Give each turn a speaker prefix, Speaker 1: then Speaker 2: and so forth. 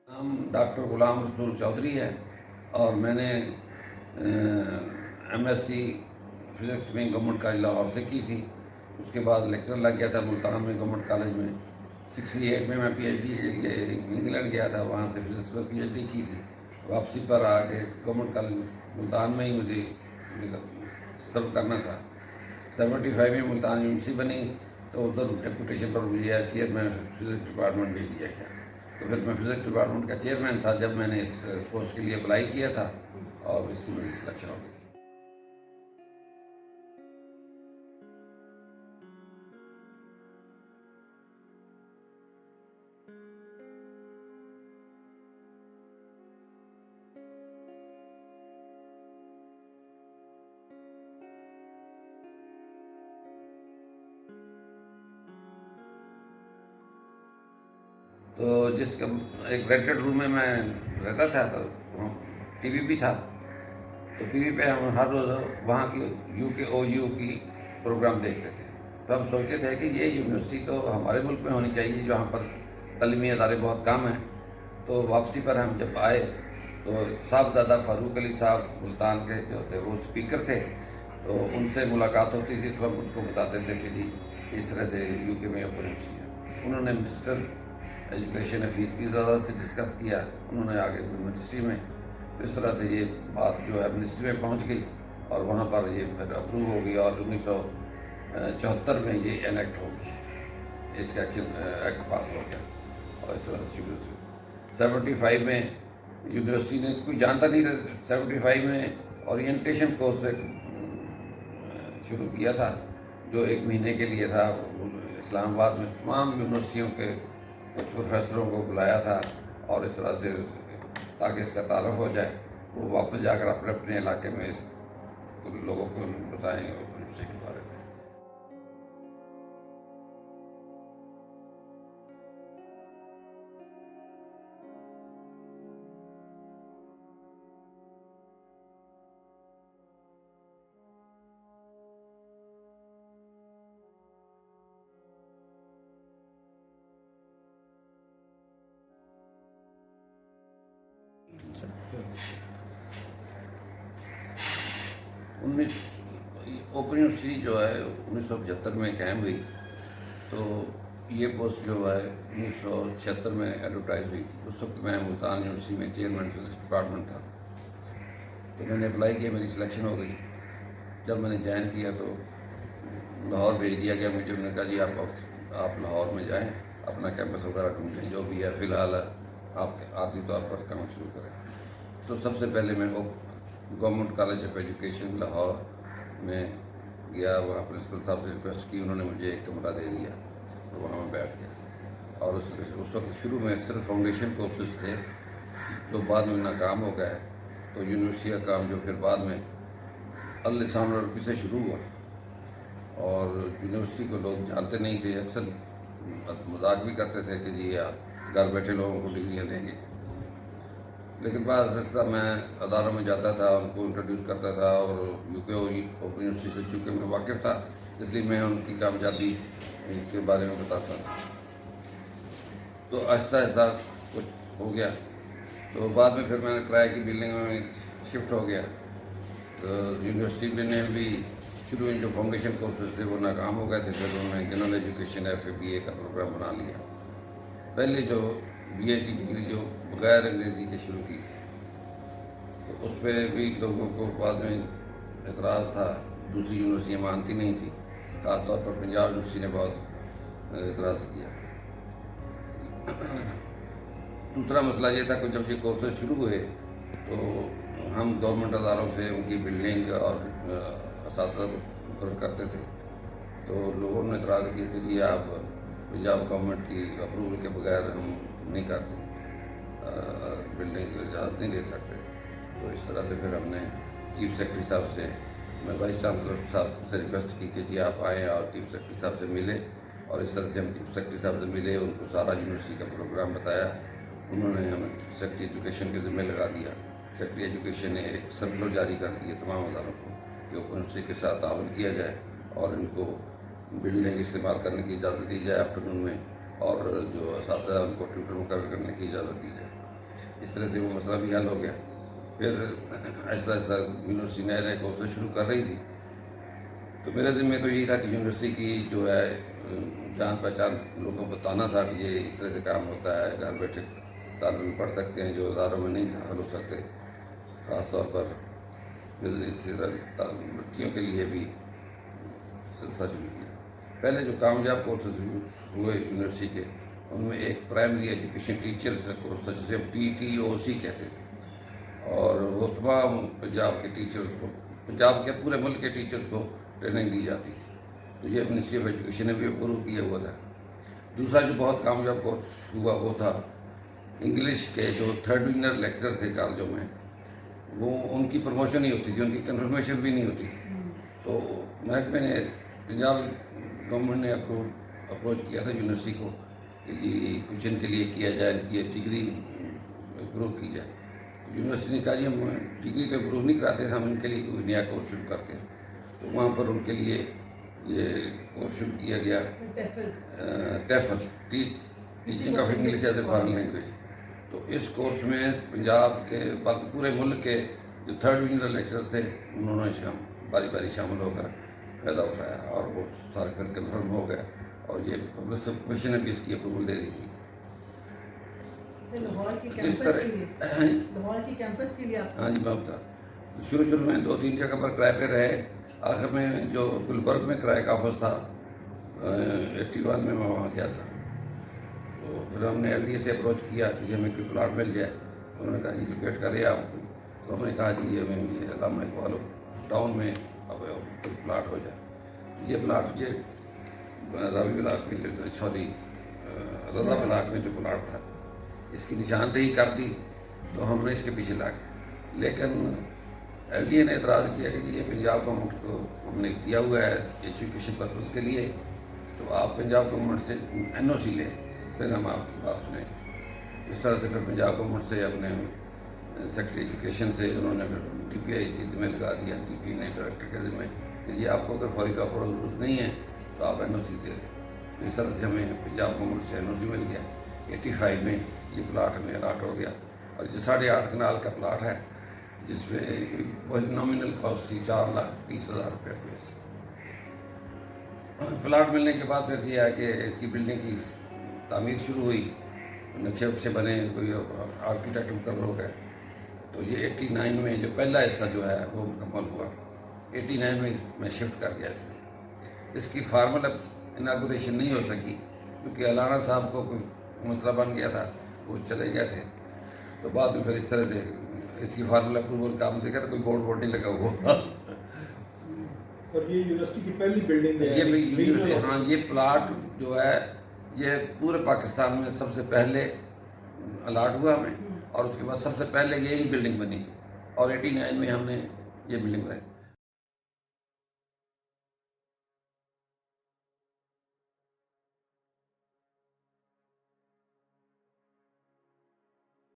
Speaker 1: نام ڈاکٹر غلام رسول چودھری ہے اور میں نے ایم ایس سی فزکس میں گورنمنٹ کالج لاہور سے کی تھی. اس کے بعد لیکچر لگ گیا تھا ملتان میں گورنمنٹ کالج میں. 68 میں پی ایچ ڈی کے لیے انگلینڈ گیا تھا, وہاں سے فزکس میں پی ایچ ڈی کی تھی. واپسی پر آ کے گورنمنٹ کالج ملتان میں ہی مجھے سرو کرنا تھا. 75 میں ملتان یونیورسٹی بنی تو ادھر ڈپوٹیشن پر مجھے چیئرمین فزکس ڈپارٹمنٹ بھیج دیا گیا. تو پھر میں فزکس ڈپارٹمنٹ کا چیئرمین تھا جب میں نے اس پوسٹ کے لیے اپلائی کیا تھا اور اس کی میری سلیکشن ہو گئی. تو جس کا ایک رینٹڈ روم میں رہتا تھا تو وہاں ٹی وی بھی تھا. تو ٹی وی پہ ہم ہر روز وہاں کی یو کے او یو کی پروگرام دیکھتے تھے. تو ہم سوچتے تھے کہ یہ یونیورسٹی تو ہمارے ملک میں ہونی چاہیے, جہاں پر تعلیمی ادارے بہت کم ہیں. تو واپسی پر ہم جب آئے تو صاحبزادہ فاروق علی صاحب ملتان کے جو تھے وہ اسپیکر تھے. تو ان سے ملاقات ہوتی تھی تو ہم ان کو بتاتے تھے کہ جی اس طرح سے یو کے میں اپورچونیٹی ہے. انہوں نے مسٹر ایجوکیشن فیس بھی زیادہ سے ڈسکس کیا. انہوں نے آگے منسٹری میں اس طرح سے یہ بات جو ہے منسٹری میں پہنچ گئی اور وہاں پر یہ پھر اپروو ہو گئی اور 1974 میں یہ انیکٹ ہو گئی. اس کا ایکٹ پاس ہو گیا اور اس طرح سے شروع سے 75 میں یونیورسٹی نے کوئی جانتا نہیں تھا. 75 میں اورینٹیشن کورس شروع کیا تھا جو 1 مہینے کے لیے تھا. اسلام آباد میں تمام یونیورسٹیوں کے کچھ پروفیسروں کو بلایا تھا اور اس طرح سے تاکہ اس کا تعارف ہو جائے, وہ واپس جا کر اپنے اپنے علاقے میں اس لوگوں کو بتائیں یونیورسٹی کے بارے میں. اوپن یونیورسٹی جو ہے 1975 میں قائم ہوئی. تو یہ پوسٹ جو ہے 1976 میں ایڈورٹائز ہوئی تھی. اس وقت میں ملتان یونیورسٹی میں چیئرمین فزکس ڈپارٹمنٹ تھا. تو میں نے اپلائی کیا, میری سلیکشن ہو گئی. جب میں نے جوائن کیا تو لاہور بھیج دیا گیا مجھے. انہوں نے کہا جی آپ لاہور میں جائیں, اپنا کیمپس وغیرہ ڈھونڈیں, جو بھی ہے فی الحال آپ عارضی طور پر کام شروع کریں. تو سب سے پہلے میں government college of education Lahore میں گیا. وہاں پرنسپل صاحب سے ریکویسٹ کی, انہوں نے مجھے ایک کمرہ دے دیا تو وہاں میں بیٹھ گیا. اور اس وقت شروع میں صرف فاؤنڈیشن کورسز تھے جو بعد میں ناکام ہو گئے. تو یونیورسٹی کا کام جو پھر بعد میں السان عربی سے شروع ہوا. اور یونیورسٹی کو لوگ جانتے نہیں تھے, اکثر مذاق بھی کرتے تھے کہ جی آپ گھر بیٹھے لوگوں کو ڈگریاں دیں گے. لیکن بعض ایسا میں اداروں میں جاتا تھا, ان کو انٹروڈیوس کرتا تھا, اور یو کے اوپن یونیورسٹی سے چونکہ میں واقف تھا اس لیے میں ان کی کامیابی کے بارے میں بتاتا تھا. تو آہستہ آہستہ کچھ ہو گیا. تو بعد میں پھر میں نے کرائے کی بلڈنگ میں شفٹ ہو گیا. تو یونیورسٹی میں نے بھی شروع میں جو فاؤنڈیشن کورسز تھے وہ ناکام ہو گئے تھے. پھر انہوں نے جنرل ایجوکیشن ایف بی اے کا پروگرام بنا لیا. پہلے جو بی اے کی ڈگری جو بغیر انگریزی کے شروع کی تھی, تو اس پہ بھی لوگوں کو بعد میں اعتراض تھا. دوسری یونیورسٹیاں مانتی نہیں تھیں, خاص طور پر پنجاب یونیورسٹی نے بہت اعتراض کیا. دوسرا مسئلہ یہ تھا کہ جب یہ کورسز شروع ہوئے تو ہم گورنمنٹ اداروں سے ان کی بلڈنگ اور اساتذہ مقرر کرتے تھے. تو لوگوں نے اعتراض کیا کہ جی آپ پنجاب گورنمنٹ کی اپروول کے بغیر ہم نہیں کرتے, بلڈنگ کی اجازت نہیں دے سکتے. تو اس طرح سے پھر ہم نے چیف سیکرٹری صاحب سے, میں وائس چانسلر صاحب سے ریکویسٹ کی کہ جی آپ آئیں اور چیف سیکرٹری صاحب سے ملیں. اور اس طرح سے ہم چیف سیکرٹری صاحب سے ملے, ان کو سارا یونیورسٹی کا پروگرام بتایا. انہوں نے ہمیں سیکرٹری ایجوکیشن کے ذمہ لگا دیا. سیکرٹری ایجوکیشن نے ایک سرکولر جاری کر دیا تمام اداروں کو کہ اوپن یونیورسٹی کے ساتھ تعاون کیا جائے اور ان کو بلڈنگ استعمال کرنے کی اجازت دی جائے آفٹر نون میں, اور جو اساتذہ ان کو ٹیوٹر مقرر کرنے کی اجازت دی جائے. اس طرح سے وہ مسئلہ بھی حل ہو گیا. پھر ایسا ایسا یونیورسٹی نئے نئے کورسز شروع کر رہی تھی، تو میرے دل میں تو یہی تھا کہ یونیورسٹی کی جو ہے جان پہچان لوگوں کو بتانا تھا کہ یہ اس طرح سے کام ہوتا ہے، گھر بیٹھے طالب علم پڑھ سکتے ہیں جو اداروں میں نہیں داخل ہو سکتے، خاص طور پر اس طرح بچیوں کے لیے بھی سلسلہ شروع کیا. پہلے جو کامیاب کورسز ہوئے یونیورسٹی کے، ان میں ایک پرائمری ایجوکیشن ٹیچرز کا کورس تھا جسے PTOC کہتے تھے، اور وہ تمام پنجاب کے ٹیچرز کو، پنجاب کے پورے ملک کے ٹیچرز کو ٹریننگ دی جاتی تھی. تو یہ منسٹری آف ایجوکیشن نے بھی اپروو کیا ہوا تھا. دوسرا جو بہت کامیاب کورس ہوا وہ تھا انگلش کے جو 3rd ڈویژنر لیکچرر تھے کالجوں میں، وہ ان کی پروموشن نہیں ہوتی تھی، ان کی کنفرمیشن بھی نہیں ہوتی. تو محکمے نے، پنجاب گورنمنٹ نے اپروچ کیا تھا یونیورسٹی کو کہ جی کچھ ان کے لیے کیا جائے، ان کی ڈگری امپروو کی جائے. یونیورسٹی نے کہا جی ہم ڈگری پہ امپروو نہیں کراتے، ہم ان کے لیے کوئی نیا کورس شروع کرتے ہیں. تو وہاں پر ان کے لیے یہ کورس شروع کیا گیا، TEFL, teaching of English as a foreign language. تو اس کورس میں پنجاب کے بلکہ پورے ملک کے جو 3rd ڈویژنر لیکچرز تھے انہوں نے باری باری شامل ہو کر فائدہ اٹھایا، اور وہ سارے پھر کنفرم ہو گیا، اور یہ پبلک کمیشن نے بھی اس کی اپروول دے دی تھی. اس طرح ہاں جی، میں بتا شروع میں 2-3 جگہ پر کرائے پہ رہے. آخر میں جو گلبرگ میں کرائے کا آفس تھا 81 میں وہاں گیا تھا. تو پھر ہم نے LDA سے اپروچ کیا کہ ہمیں کوئی پلاٹ مل جائے. انہوں نے کہا جی لوکیٹ کرے آپ. تو ہم نے کہا جی یہ ہمیں علامہ اقبال ٹاؤن میں اب کوئی پلاٹ ہو جائے. یہ پلاٹ مجھے راوی بلاک میں، سوری رضا بلاک میں جو پلاٹ تھا اس کی نشاندہی کر دی. تو ہم نے اس کے پیچھے لاگے، لیکن LDA نے اعتراض کیا کہ جی یہ پنجاب گورنمنٹ کو ہم نے دیا ہوا ہے ایجوکیشن پرپز کے لیے، تو آپ پنجاب گورنمنٹ سے NOC لیں، پھر ہم آپ کی بات سنیں. اس طرح سے پھر پنجاب گورنمنٹ سے اپنے سیکرٹری ایجوکیشن سے انہوں نے پھر TPI کے ذمہ لگا دیا، TPI نے ڈائریکٹر کے ذمہ کہ جی آپ کو اگر فوری طور پر ضرورت نہیں ہے تو آپ NOC دے دیں. اس طرح سے ہمیں پنجاب گورنمنٹ سے NOC مل گیا. 85 میں یہ پلاٹ ہمیں الاٹ ہو گیا، اور یہ 8.5 کنال کا پلاٹ ہے جس میں بہت نامنل کاسٹ تھی 4,30,000 روپے. پلاٹ ملنے کے بعد پھر یہ ہے کہ اس کی بلڈنگ کی تعمیر شروع ہوئی، نقشے وقشے بنے، کوئی آرکیٹیکٹ مقرر ہو گئے. تو یہ 89 میں جو پہلا حصہ جو ہے وہ مکمل ہوا. 89 میں شفٹ کر گیا اس میں. اس کی فارمل اناگوریشن نہیں ہو سکی کیونکہ علانہ صاحب کو کوئی مسئلہ بن گیا تھا، وہ چلے گئے تھے. تو بعد میں پھر اس طرح سے اس کی فارمل اپروول کا ہم دیکھا کوئی بورڈ نہیں لگا ہوا.
Speaker 2: اور یہ یونیورسٹی کی پہلی بلڈنگ ہے.
Speaker 1: یہ ہاں، یہ پلاٹ جو ہے یہ پورے پاکستان میں سب سے پہلے الاٹ ہوا ہمیں، اور اس کے بعد سب سے پہلے یہی بلڈنگ بنی تھی، اور 89 میں ہم نے یہ بلڈنگ بنائی.